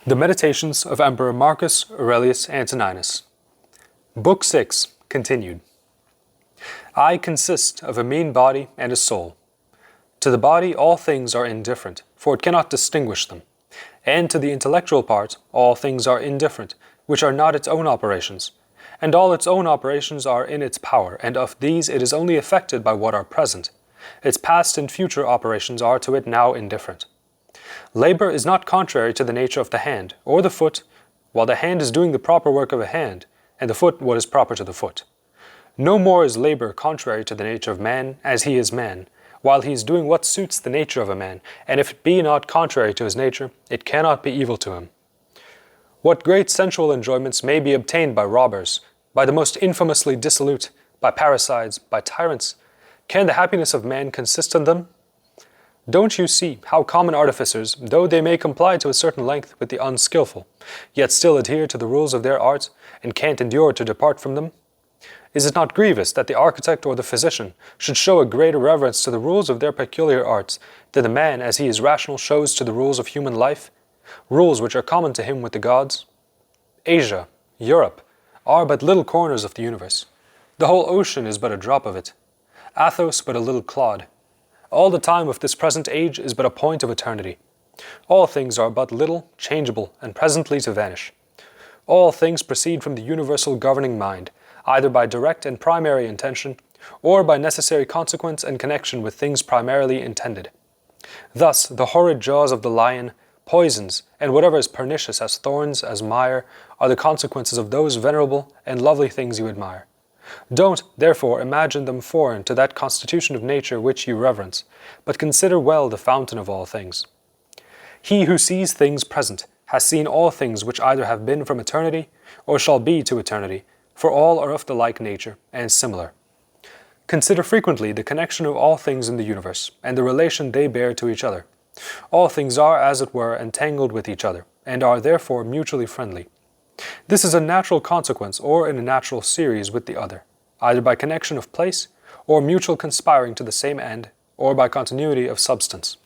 The Meditations of Emperor Marcus Aurelius Antoninus. Book 6, continued. I consist of a mean body and a soul. To the body all things are indifferent, for it cannot distinguish them. And to the intellectual part all things are indifferent, which are not its own operations. And all its own operations are in its power, and of these it is only affected by what are present. Its past and future operations are to it now indifferent. Labor is not contrary to the nature of the hand, or the foot, while the hand is doing the proper work of a hand, and the foot what is proper to the foot. No more is labor contrary to the nature of man, as he is man, while he is doing what suits the nature of a man, and if it be not contrary to his nature, it cannot be evil to him. What great sensual enjoyments may be obtained by robbers, by the most infamously dissolute, by parricides, by tyrants, can the happiness of man consist in them? Don't you see how common artificers, though they may comply to a certain length with the unskilful, yet still adhere to the rules of their art, and can't endure to depart from them? Is it not grievous that the architect or the physician should show a greater reverence to the rules of their peculiar arts than the man, as he is rational, shows to the rules of human life, rules which are common to him with the gods? Asia, Europe, are but little corners of the universe. The whole ocean is but a drop of it. Athos but a little clod. All the time of this present age is but a point of eternity. All things are but little, changeable, and presently to vanish. All things proceed from the universal governing mind, either by direct and primary intention, or by necessary consequence and connection with things primarily intended. Thus, the horrid jaws of the lion, poisons, and whatever is pernicious as thorns, as mire, are the consequences of those venerable and lovely things you admire. Don't, therefore, imagine them foreign to that constitution of nature which you reverence, but consider well the fountain of all things. He who sees things present has seen all things which either have been from eternity or shall be to eternity, for all are of the like nature and similar. Consider frequently the connection of all things in the universe, and the relation they bear to each other. All things are, as it were, entangled with each other, and are therefore mutually friendly. This is a natural consequence or in a natural series with the other, either by connection of place, or mutual conspiring to the same end, or by continuity of substance.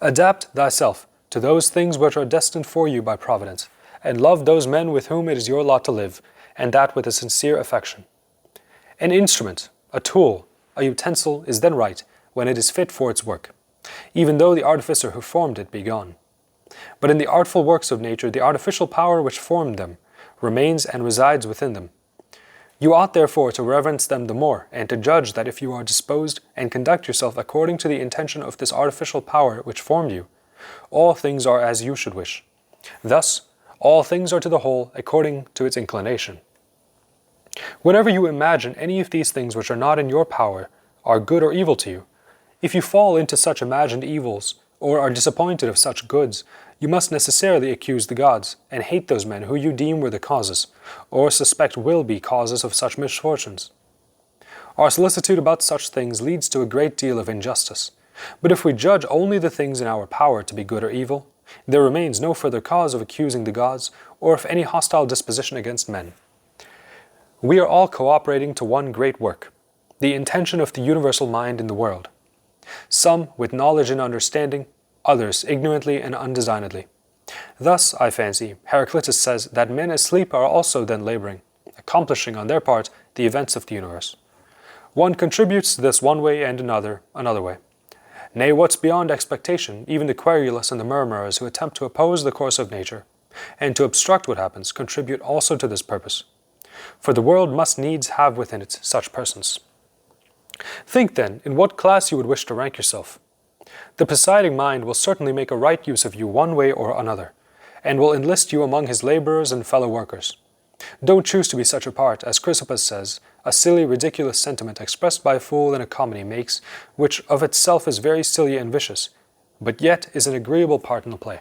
Adapt thyself to those things which are destined for you by Providence, and love those men with whom it is your lot to live, and that with a sincere affection. An instrument, a tool, a utensil is then right when it is fit for its work, even though the artificer who formed it be gone. But in the artful works of nature, the artificial power which formed them remains and resides within them. You ought therefore to reverence them the more, and to judge that if you are disposed and conduct yourself according to the intention of this artificial power which formed you, all things are as you should wish. Thus, all things are to the whole according to its inclination. Whenever you imagine any of these things which are not in your power are good or evil to you, if you fall into such imagined evils, or are disappointed of such goods, you must necessarily accuse the gods, and hate those men who you deem were the causes, or suspect will be causes of such misfortunes. Our solicitude about such things leads to a great deal of injustice, but if we judge only the things in our power to be good or evil, there remains no further cause of accusing the gods, or of any hostile disposition against men. We are all cooperating to one great work, the intention of the universal mind in the world. Some with knowledge and understanding, others ignorantly and undesignedly. Thus, I fancy, Heraclitus says that men asleep are also then laboring, accomplishing on their part the events of the universe. One contributes to this one way and another way. Nay, what's beyond expectation, even the querulous and the murmurers who attempt to oppose the course of nature, and to obstruct what happens, contribute also to this purpose. For the world must needs have within it such persons. Think, then, in what class you would wish to rank yourself. The presiding mind will certainly make a right use of you one way or another, and will enlist you among his laborers and fellow workers. Don't choose to be such a part, as Chrysippus says, a silly, ridiculous sentiment expressed by a fool in a comedy makes, which of itself is very silly and vicious, but yet is an agreeable part in the play.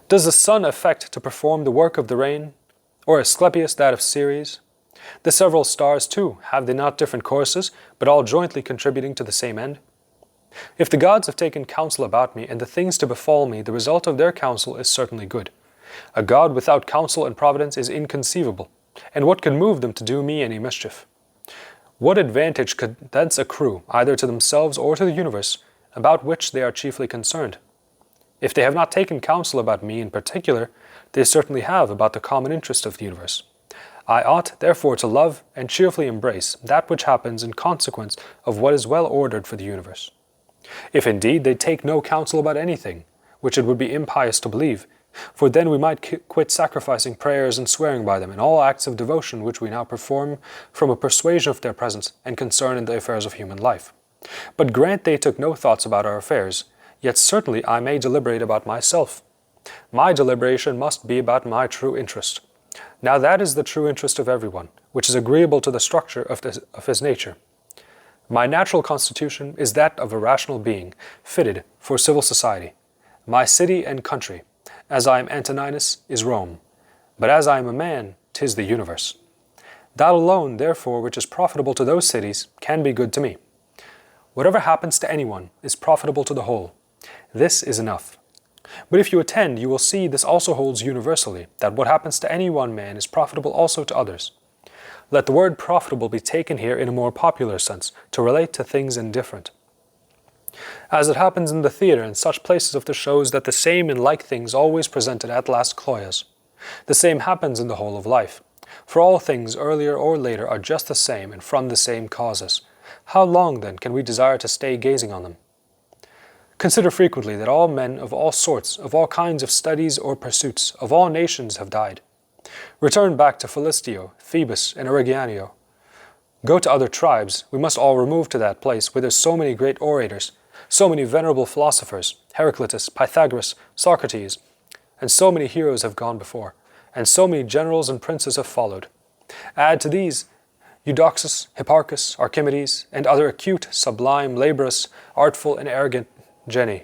Does the sun affect to perform the work of the rain, or Asclepius that of Ceres? The several stars, too, have they not different courses, but all jointly contributing to the same end? If the gods have taken counsel about me and the things to befall me, the result of their counsel is certainly good. A god without counsel and providence is inconceivable, and what could move them to do me any mischief? What advantage could thence accrue, either to themselves or to the universe, about which they are chiefly concerned? If they have not taken counsel about me in particular, they certainly have about the common interest of the universe. I ought, therefore, to love and cheerfully embrace that which happens in consequence of what is well ordered for the universe. If indeed they take no counsel about anything, which it would be impious to believe, for then we might quit sacrificing prayers and swearing by them, and all acts of devotion which we now perform from a persuasion of their presence and concern in the affairs of human life. But grant they took no thoughts about our affairs, yet certainly I may deliberate about myself. My deliberation must be about my true interest. Now that is the true interest of everyone, which is agreeable to the structure of his nature. My natural constitution is that of a rational being, fitted for civil society. My city and country, as I am Antoninus, is Rome, but as I am a man, 'tis the universe. That alone, therefore, which is profitable to those cities, can be good to me. Whatever happens to anyone is profitable to the whole. This is enough. But if you attend, you will see this also holds universally, that what happens to any one man is profitable also to others. Let the word profitable be taken here in a more popular sense, to relate to things indifferent. As it happens in the theatre and such places of the shows that the same and like things always presented at last cloyas. The same happens in the whole of life. For all things earlier or later are just the same and from the same causes. How long then can we desire to stay gazing on them? Consider frequently that all men of all sorts, of all kinds of studies or pursuits, of all nations have died. Return back to Philistio, Phoebus, and Origanio. Go to other tribes, we must all remove to that place where there's so many great orators, so many venerable philosophers, Heraclitus, Pythagoras, Socrates, and so many heroes have gone before, and so many generals and princes have followed. Add to these Eudoxus, Hipparchus, Archimedes, and other acute, sublime, laborious, artful, and arrogant genii.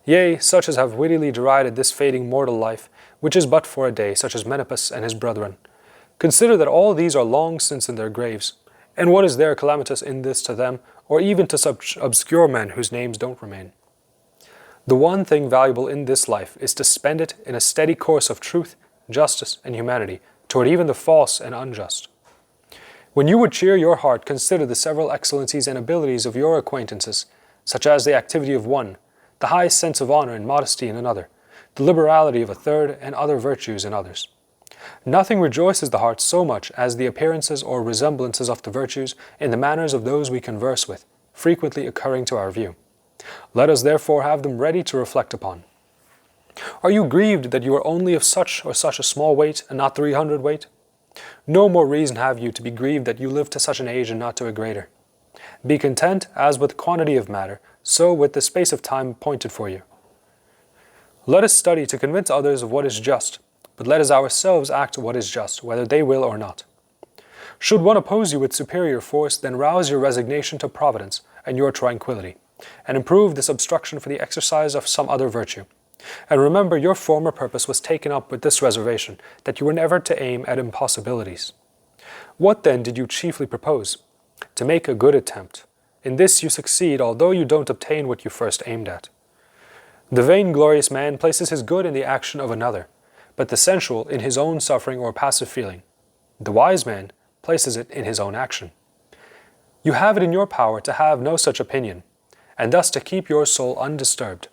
Yea, such as have wittily derided this fading mortal life, which is but for a day, such as Menippus and his brethren. Consider that all these are long since in their graves, and what is there calamitous in this to them, or even to such obscure men whose names don't remain? The one thing valuable in this life is to spend it in a steady course of truth, justice, and humanity, toward even the false and unjust. When you would cheer your heart, consider the several excellencies and abilities of your acquaintances, such as the activity of one, the high sense of honor and modesty in another, the liberality of a third, and other virtues in others. Nothing rejoices the heart so much as the appearances or resemblances of the virtues in the manners of those we converse with, frequently occurring to our view. Let us therefore have them ready to reflect upon. Are you grieved that you are only of such or such a small weight, and not 300 weight? No more reason have you to be grieved that you live to such an age and not to a greater. Be content, as with quantity of matter, so with the space of time appointed for you. Let us study to convince others of what is just, but let us ourselves act what is just, whether they will or not. Should one oppose you with superior force, then rouse your resignation to Providence and your tranquillity, and improve this obstruction for the exercise of some other virtue. And remember, your former purpose was taken up with this reservation, that you were never to aim at impossibilities. What then did you chiefly propose? To make a good attempt. In this you succeed, although you don't obtain what you first aimed at. The vainglorious man places his good in the action of another, but the sensual in his own suffering or passive feeling. The wise man places it in his own action. You have it in your power to have no such opinion, and thus to keep your soul undisturbed.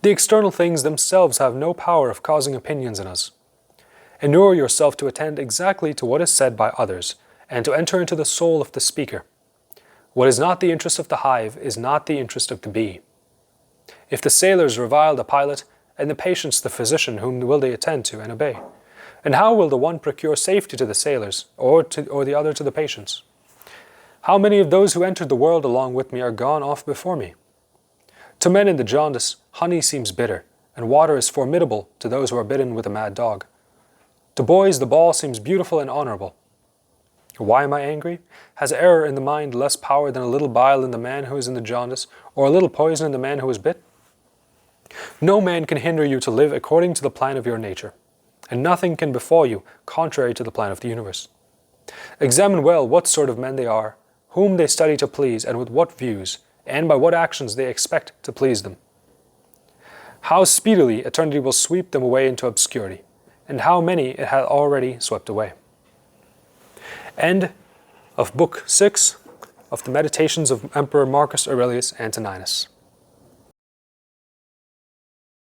The external things themselves have no power of causing opinions in us. Inure yourself to attend exactly to what is said by others, and to enter into the soul of the speaker. What is not the interest of the hive is not the interest of the bee. If the sailors revile the pilot, and the patients the physician, whom will they attend to and obey? And how will the one procure safety to the sailors, or the other to the patients? How many of those who entered the world along with me are gone off before me? To men in the jaundice, honey seems bitter, and water is formidable to those who are bitten with a mad dog. To boys the ball seems beautiful and honorable. Why am I angry? Has error in the mind less power than a little bile in the man who is in the jaundice, or a little poison in the man who is bit? No man can hinder you to live according to the plan of your nature, and nothing can befall you contrary to the plan of the universe. Examine well what sort of men they are, whom they study to please, and with what views, and by what actions they expect to please them. How speedily eternity will sweep them away into obscurity, and how many it hath already swept away. End of Book 6 of the Meditations of Emperor Marcus Aurelius Antoninus.